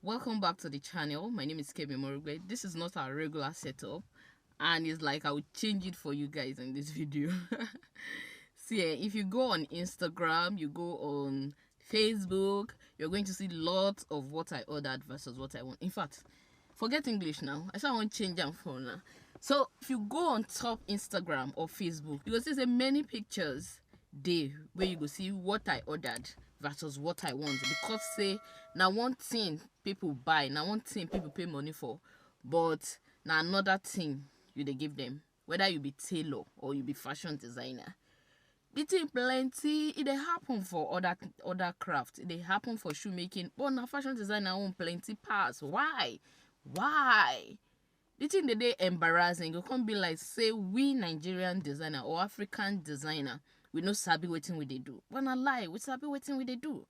Welcome back to the channel. My name is Kemafrik. This is not our regular setup, and it's like I will change it for you guys in this video. See, if you go on Instagram, you go on Facebook, you're going to see lots of what I ordered versus what I want. In fact, forget English now. I said I want to change them for now. So if you go on top Instagram or Facebook, you will see many pictures there where you go see what I ordered versus what I want, because say now one thing people buy, now one thing people pay money for, but now another thing you they give them, whether you be tailor or you be fashion designer. The thing plenty, it dey happen for other craft, it dey happen for shoemaking, but now fashion designer own plenty pass. Why? The thing they embarrassing, you can't be like say we Nigerian designer or African designer, we no sabi wetin we dey do. But na lie, we sabi wetin we dey do.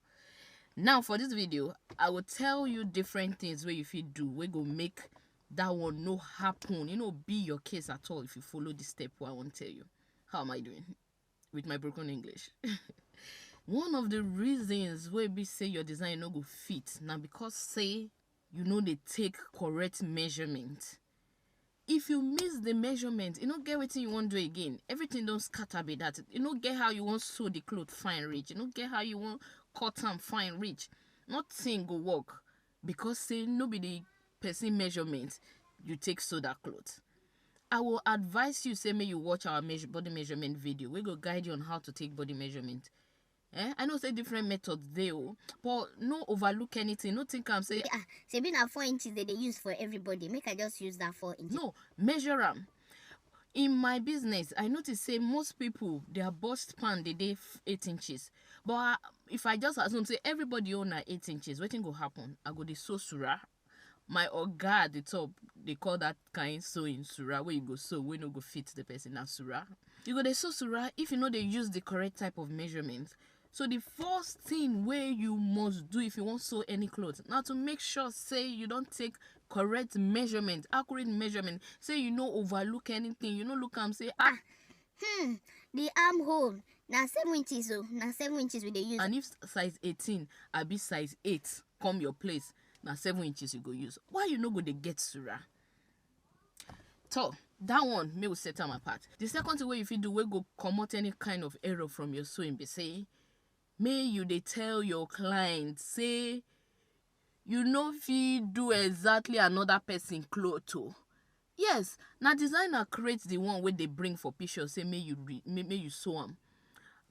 Now for this video, I will tell you different things where you fit do, we go make that one no happen. Be your case at all if you follow this step what I want to tell you. How am I doing with my broken English? One of the reasons where be say your design no go fit now because say they take correct measurement. If you miss the measurement, you don't get what you want to do again. Everything don't scatter be that. You don't get how you want sew the cloth fine reach. You don't get how you want cut them fine reach. Nothing go work because say nobody person measurement you take sew that cloth. I will advise you say may you watch our body measurement video. We go guide you on how to take body measurement. I know say different methods there, but no overlook anything. No think I'm saying say being at 4 inches that they use for everybody. Make I just use that 4 inches. No, measure them. In my business, I notice say most people their bust span they 8 inches. But if I just assume say everybody own 8 inches, what thing go happen? I go the sew surah. My oga at the top, they call that kind sewing surah, where you go sew when you go fit the person as surah. You go the sew surah if they use the correct type of measurement. So the first thing where you must do if you want to sew any clothes, now to make sure say you don't take correct measurement, accurate measurement. Say you no overlook anything, you no look and say the armhole now 7 inches, so now 7 inches with the use. And if size 18 I be size 8 come your place, now 7 inches you go use. Why you no go to get surah? So that one may we set them apart. The second thing where if you do we go come out any kind of error from your sewing, be say may you they tell your client say you know if you do exactly another person clothes too. Yes, now designer creates the one where they bring for picture say may you sew them.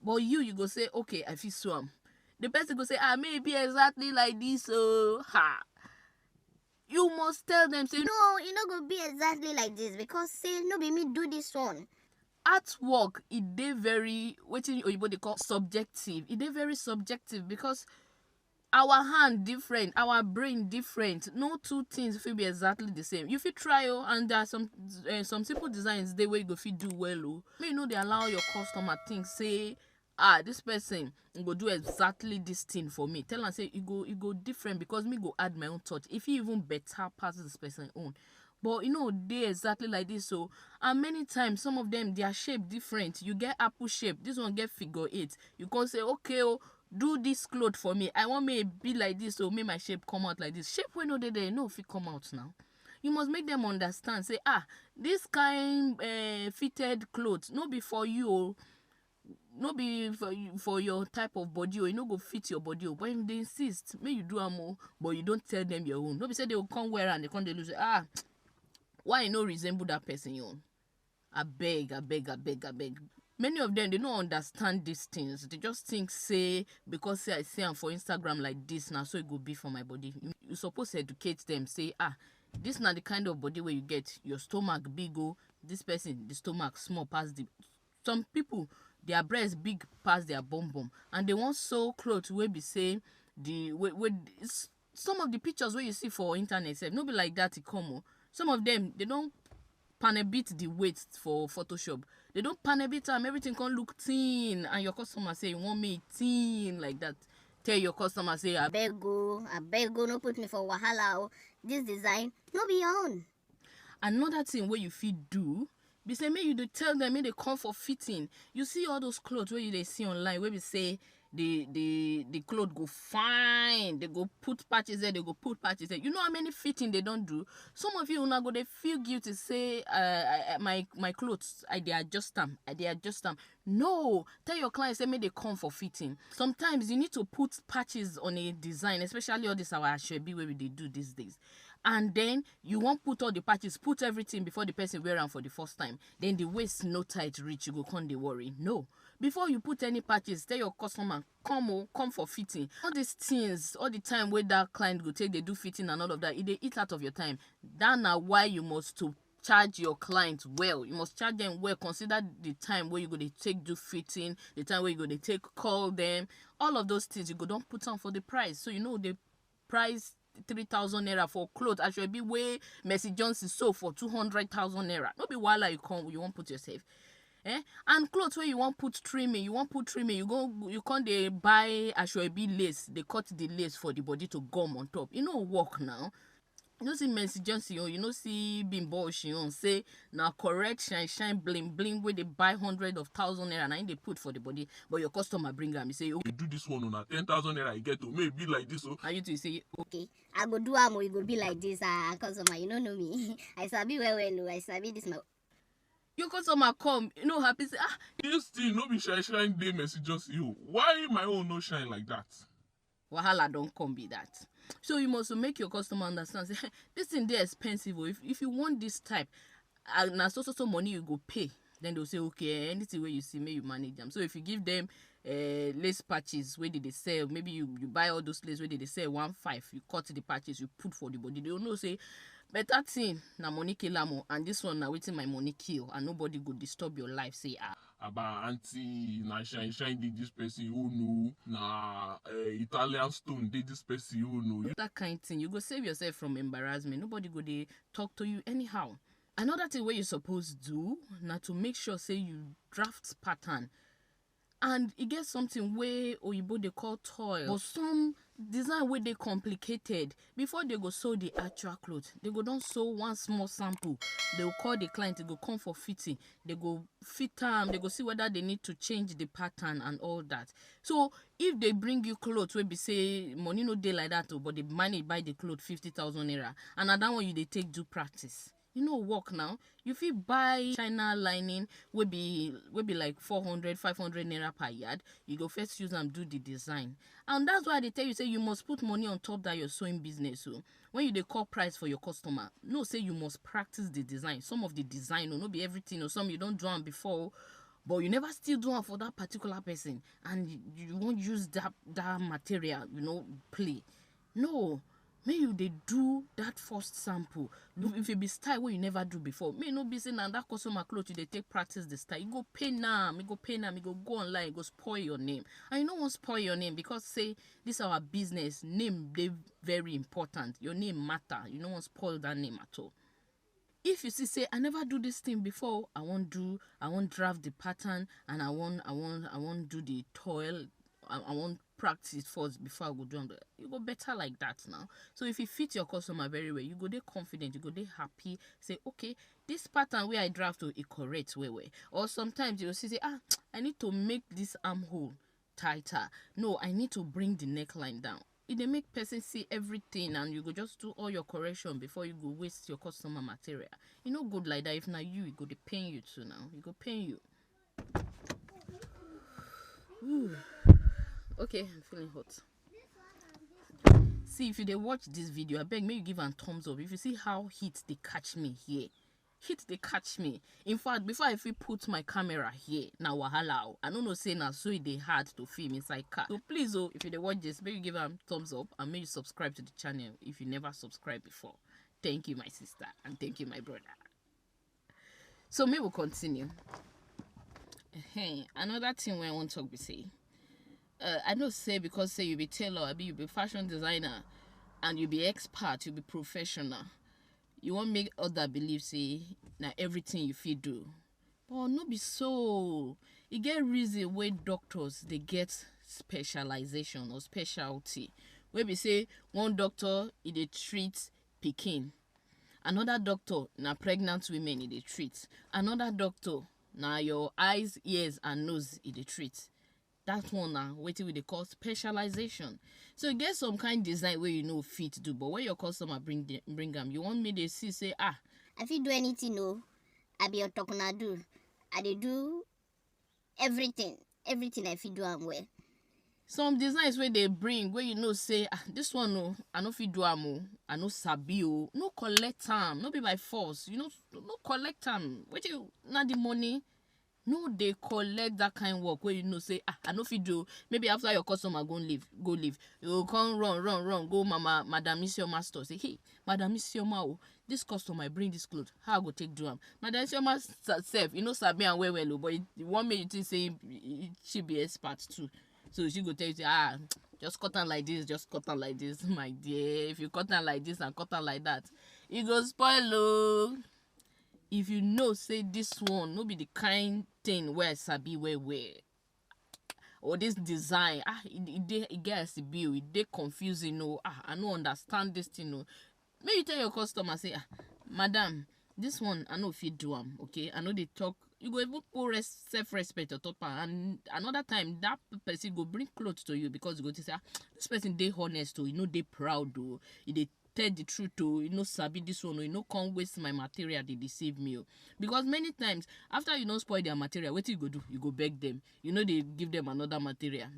But you go say okay I feel sew them. The person go say maybe exactly like this you must tell them say no, it not gonna be exactly like this because say no be me do this one. Artwork it dey very wetin oyibo they call subjective. It dey very subjective because our hand different, our brain different. No two things will be exactly the same. You fit try and there are some simple designs they way you go fit do well may they allow your customer think say this person go do exactly this thing for me. Tell and say you go different because me go add my own touch. If you even better pass this person own. But they exactly like this. So and many times some of them their shape different. You get apple shape, this one get figure 8. You can say okay do this cloth for me. I want me be like this, so make my shape come out like this. Shape when they no fit come out now. You must make them understand. Say this kind fitted clothes no be for you. No be for your type of body you no go fit your body but if they insist may you do more, but you don't tell them your own. No be say they will come wear and they come they lose why you no resemble that person you own. I beg. Many of them they don't understand these things. They just think say because say I see them for Instagram like this now so it go be for my body. You supposed to educate them say this not the kind of body where you get your stomach big this person the stomach small past the some people their breast big past their bum and they want sew clothes where be say some of the pictures where you see for internet say no be like that it come. Some of them they don't panabit the weight for Photoshop. They don't panabit them, everything can look thin and your customer say you want me thin like that. Tell your customer say I beg go, no put me for wahala. This design no be your own. Another thing where you fit do be say may you do tell them may they come for fitting. You see all those clothes where you they see online where we say the cloth go fine. They go put patches there, they go put patches there. You know how many fitting they don't do? Some of you now go they feel guilty, say my clothes they adjust them. No, tell your clients, say may they come for fitting. Sometimes you need to put patches on a design, especially all this our ashwebi where they do these days. And then you won't put all the patches, put everything before the person wear them for the first time. Then the waist no tight reach, you go come they worry. No, before you put any patches, tell your customer come for fitting. All these things, all the time where that client go take, they do fitting and all of that, they eat out of your time. That now why you must to charge your clients well. You must charge them well. Consider the time where you go to take do fitting, the time where you go to take call them, all of those things you go don't put on for the price. So you know the price 3,000 naira for clothes actually be way Mercy Johnson sold for 200,000 naira. No be while you won't put yourself. And clothes where you want put trimming, you can't they buy actually lace, they cut the lace for the body to gum on top. You know work now. You know see Mercy Johnson, you know see Bimbo she say now correct shine bling bling where they buy 100,000 naira and they put for the body, but your customer bring them, you say okay, You do this one on a 10,000 naira, you get to maybe like this. Oh, and you to say Okay, I go do am, you go be like this, customer, you don't know me. I sabi well, I sabi this my. your customer come, you know happy say this thing no be shine day message just you. Why my own no shine like that? wahala don't come be that. So you must make your customer understand say this thing they expensive. If you want this type, na so money you go pay, then they'll say okay, anything where you see may you manage them. So if you give them lace patches where did they sell, maybe you buy all those lace where did they sell 1.5, you cut the patches, you put for the body, they don't know say better thing na money kill am, and this one na waiting my money kill, and nobody go disturb your life. Say About auntie na shine did this person you know, na Italian stone did this person you know. that kind of thing, you go save yourself from embarrassment. Nobody go they talk to you anyhow. Another thing where you supposed do now to make sure say you draft pattern, and it gets something where oyibo they call toil, but some design where they complicated. Before they go sew the actual clothes, they go don't sew one small sample, they will call the client, they go come for fitting, they go fit them, they go see whether they need to change the pattern and all that. So if they bring you clothes where be say money no day like that, but they manage buy the clothes 50,000 naira, and another one you they take do practice. You know work now, you fit buy China lining will be like 400 500 naira per yard. You go first use and do the design, and that's why they tell you say you must put money on top that your sewing business. So when you dey call price for your customer, no say you must practice the design. Some of the design no be everything, or some you don't do them before, but you never still do them for that particular person, and you won't use that material, play. No, may you they do that first sample. If it be style where you never do before, may no be saying and that customer clothes you they take practice the style. You go pay now, you go online, you go spoil your name. And you don't want spoil your name, because say this our business, name they very important. Your name matter. You don't want spoil that name at all. If you see say I never do this thing before, I won't draft the pattern, and I won't do the toil, I won't practice first before I go do them. You go better like that now. So if you fit your customer very well, you go there confident, you go there happy, say okay, this pattern where I draft to it correct way. Or sometimes you say I need to make this armhole tighter. No, I need to bring the neckline down. It dey make person see everything, and you go just do all your correction before you go waste your customer material. You know good like that. If not you go dey pain you too now. You go pain you. Ooh. Okay, I'm feeling hot. See, if you dey watch this video, I beg, may you give a thumbs up. If you see how heat they catch me here, heat they catch me. In fact, before I fit put my camera here, now wahala, I don't know say now so it dey hard to film inside car. So please, if you dey watch this, may you give a thumbs up, and may you subscribe to the channel if you never subscribed before. Thank you, my sister, and thank you, my brother. So may we continue. Another thing where I want to talk be say, I don't say because say you be tailor, you be fashion designer, and you be expert, you be professional. You won't make other believe say now everything you feel do. But no be so. You get reason where doctors they get specialization or specialty. Where we say one doctor they treat pikin, another doctor na pregnant women they treat, another doctor na your eyes, ears and nose they treat. That one na wetin we dey call specialization. So you get some kind design wey you no fit do, but when your customer bring am, you want me dey see say I fit do anything o. I be otokuna do. I dey do everything I fit do am well. Some designs wey dey bring wey you know say this one o, I no fit do am o, I no sabi o, no collect am, no be by force, no collect am. Wetin na the money? No dey collect that kind work wey you know say I no fit do. Maybe after your customer go leave, you go come run go Madam Isioma store say, hey Madam Isioma o, this customer bring this cloth, how I go take do am? Madam Isioma sef, you know sabi am well o, but you want make you think say she be expert too. So she go tell you say just cut am like this, my dear. If you cut am like this and cut am like that, e go spoil o. If you know say this one no be the kind thing wey I sabi well, or this design e get as e be o, e dey confusing o, I no understand this thing o, make you tell your customer say madam, this one I no fit do am, okay? I no dey talk. You go even put self-respect on top am, and another time that person go bring cloth to you because you go think say this person dey honest o, e no dey proud o, e dey tell the truth o, you no sabi this one o, you no come waste my material dey deceive me o. Because many times after you no spoil their material, wetin you go do? You go beg them. You no dey give them another material.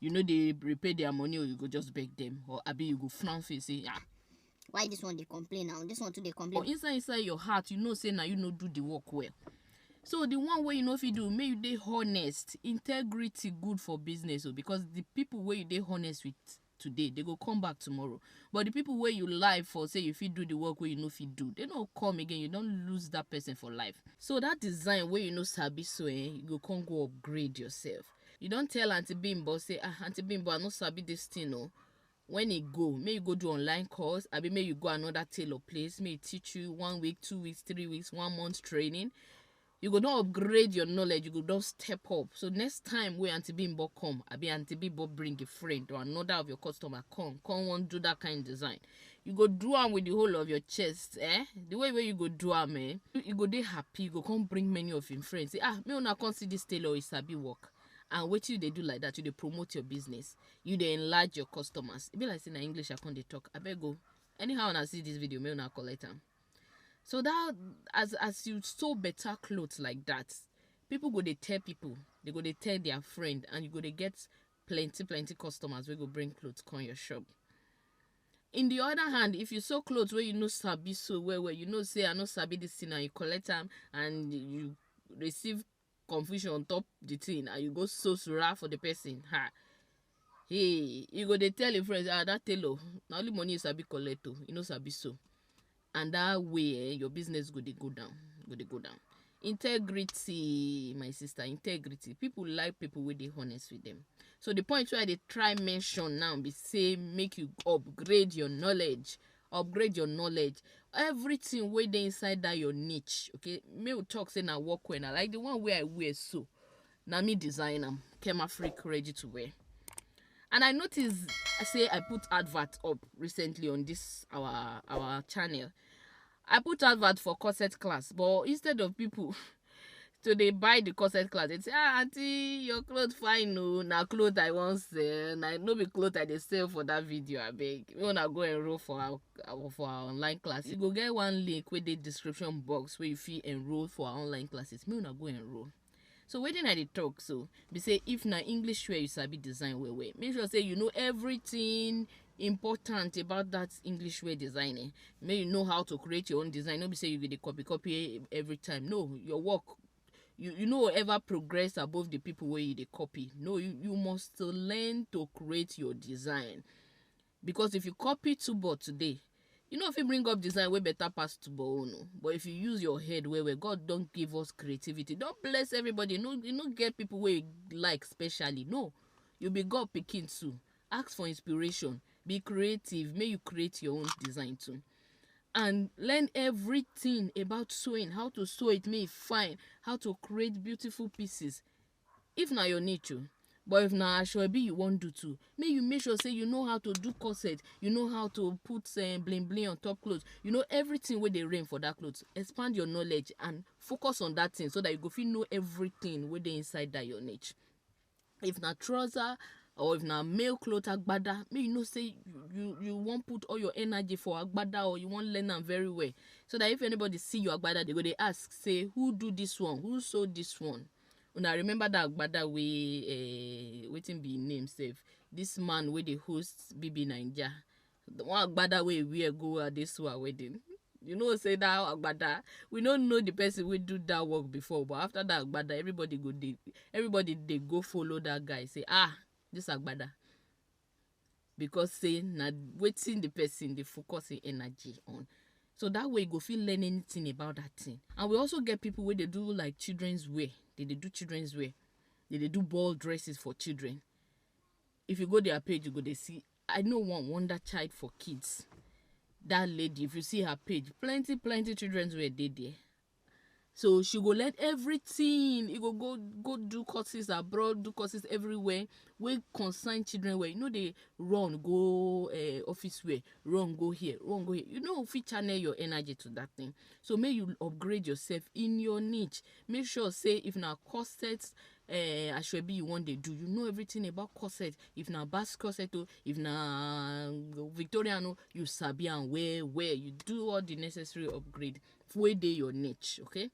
You no dey repay their money, or you go just beg them, or abi you go frown face say why this one dey complain now? This one too dey complain. Or inside your heart you know say na you no do the work well. So the one wey you no fit do, make you dey honest. Integrity good for business o, because the people wey you dey honest with today, they go come back tomorrow. But the people wey you lie for, say you fit do the work wey you no fit do, they no come again. You don't lose that person for life. So that design wey you no sabi so you go come go upgrade yourself. You don't tell Auntie Bimbo say Auntie Bimbo, I no sabi this thing o. When you go, may you go do online course, abi may you go another tailor place, may teach you 1 week, 2 weeks, 3 weeks, 1 month training. You go don upgrade your knowledge, you go don step up. So next time when Auntie Bimbo come, abi Auntie Bimbo bring a friend or another of your customer come want do that kind of design, you go do am with the whole of your chest. The way you go do am, you go dey happy. You go come bring many of your friends, say me una come see this tailor, is sabi work. And what you dey do like that, you dey promote your business, you dey enlarge your customers. E be like say na English I come dey talk. Abeg go anyhow una see this video, may una collect am. So that as you sew better clothes like that, people go dey tell people, they go dey tell their friend, and you go dey get plenty customers wey go bring clothes come your shop. In the other hand, if you sew clothes where you no sabi sew well, you know say I no sabi this thing, and you collect them and you receive confusion on top the thing, and you go sew surah for the person, hey, you go dey tell your friends, that tailor na only money you sabi collect o, you no sabi sew. And that way your business go dey go down. Integrity, my sister, integrity. People like people wey dey honest with them. So the point where I dey try mention now be say make you upgrade your knowledge. Everything wey dey inside that your niche, okay? May we talk say na workwear, na like the one wey I wear so, na me design am. Kemafrik ready to wear. And I noticed, say I put advert up recently on this our channel. I put advert for corset class, but instead of people to dey buy the corset class, they say, auntie, your clothes fine o, na clothes I wan sell, na no be clothes I dey sell for that video. Abeg, we wanna go enroll for our online class. You go get one link with the description box where you fit enroll for our online classes. Me wanna go enroll. So wetin I dey talk so be say if na English wear you sabi design well, make sure say you know everything important about that English wear designing. May you know how to create your own design. No be say you go dey copy every time. No, your work, you no ever progress above the people where you dey copy. No, you must learn to create your design. Because if you copy tubo today, you know if you bring up design way better pass tubo, no. But if you use your head where God don't give us creativity, don't bless everybody. No, you don't get people where you like specially. No, you be God picking too. Ask for inspiration. Be creative. May you create your own design too. And learn everything about sewing, how to sew it, may fine, how to create beautiful pieces. If na your nature, but if na ashwabi you want do too, may you make sure say you know how to do corset, you know how to put bling on top clothes, you know everything where they rain for that clothes. Expand your knowledge and focus on that thing so that you go fit know everything where they inside that your niche. if na trouser or if na male cloth agbada, make you know say you wan put all your energy for agbada, or you wan learn am very well, so that if anybody see your agbada, they go dey ask say who do this one, who sew this one. Una remember that agbada wey wetin be im name sef, this man wey dey host BB Naija, the one agbada wey he wear go Adesuwa wedding. You know say that agbada, we no know the person wey do that work before, but after that agbada, everybody dey go follow that guy, say this agbada, because say na wetin the person dey focus im energy on. So that way you go fit learn anything about that thing. And we also get people wey dey do like children's wear. They do children's wear. They do ball dresses for children. If you go their page, you go dey see. I know one Wonder Child for kids. That lady, if you see her page, plenty children's wear dey there. So she go learn everything. You go do courses abroad, do courses everywhere wey concern children wear. You know, they run go office wear, run go here, run go here. You know, fit channel your energy to that thing. So make you upgrade yourself in your niche. Make sure say if na corsets, ashwebi you want dey do, you know everything about corset. If na bass corset, if na Victorian, you sabi am where you do all the necessary upgrade wey dey your niche, okay?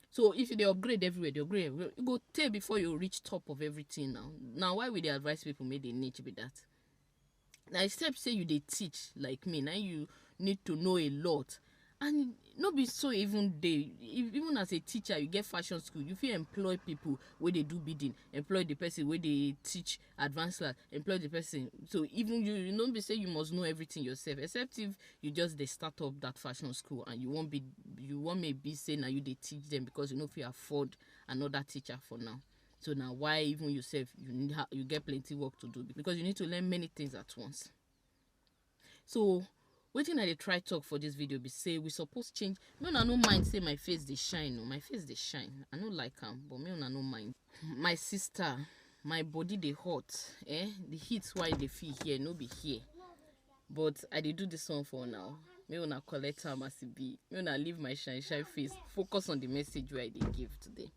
So if you dey upgrade everywhere, you go take before you reach top of everything now. Now why we dey advise people make they niche be that? Now except say you dey teach like me, now you need to know a lot. And no be so even dey, even as a teacher, you get fashion school, you fit employ people wey dey do bidding, employ the person wey dey teach advanced class, employ the person. So even you no be say you must know everything yourself, except if you just dey start up that fashion school and you wan maybe say na you dey teach them because you no fit afford another teacher for now. So now why even yourself you get plenty work to do, because you need to learn many things at once. So wetin I dey try talk for this video be say we suppose change. Me una no mind say my face dey shine, my face dey shine. I no like am, but me una no mind. My sister, my body dey hot. The heat why dey feel here no be here. But I dey do this one for now. Me una collect am as e be. Me una leave my shine face. Focus on the message wey I dey give today.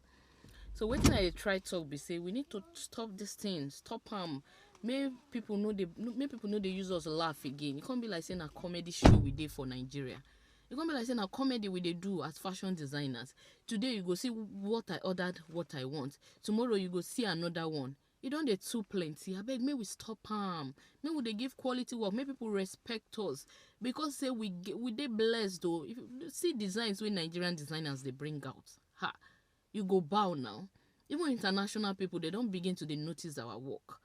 So wetin I dey try talk be say we need to stop this thing, stop am. Make people know they use us laugh again. It can't be like saying a comedy show we did for Nigeria. It can't be like saying a comedy we dey do as fashion designers. Today you go see what I ordered, what I want. Tomorrow you go see another one. It don't dey too plenty. I beg, may we stop am. May we dey give quality work. May people respect us, because say we dey blessed though. If you see designs wey Nigerian designers they bring out, you go bow now. Even international people, they don't begin to dey notice our work.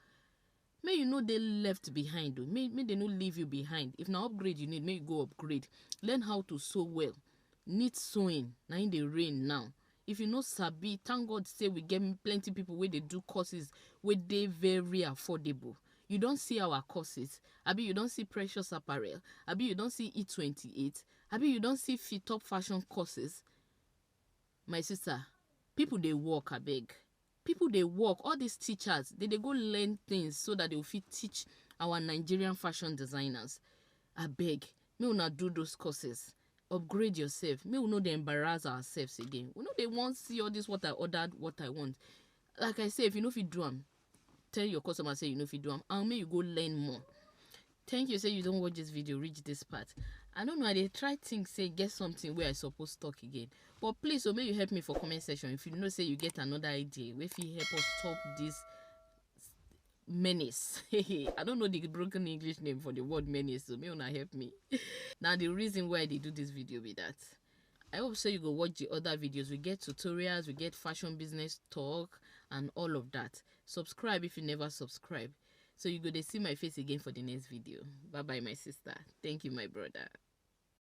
May you know they left behind though. May they not leave you behind. If now upgrade you need, may you go upgrade. Learn how to sew well. Knit sewing. Now in the rain now. If you know sabi, thank God say we get plenty people where they do courses where they very affordable. You don't see our courses. Abi you don't see Precious Apparel. Abi you don't see E28. Abi you don't see Fit Up Fashion courses. My sister, people they work, I beg. People they work, all these teachers, they go learn things so that they will fit teach our Nigerian fashion designers. I beg, may we not do those courses. Upgrade yourself. May we know they embarrass ourselves again. We know they want to see all this what I ordered, what I want. Like I say, if you know if you do them, tell your customer say you know if you do them, and may you go learn more. Thank you. Say you don't watch this video, reach this part. I don't know, I try think say get something where I suppose talk again. But please, so may you help me for comment section. If you know say you get another idea, if you help us stop this menace. I don't know the broken English name for the word menace, so may you not help me. Now the reason why they do this video be that I hope so you go watch the other videos. We get tutorials, we get fashion business talk and all of that. Subscribe if you never subscribe, so you go to see my face again for the next video. Bye bye my sister. Thank you my brother.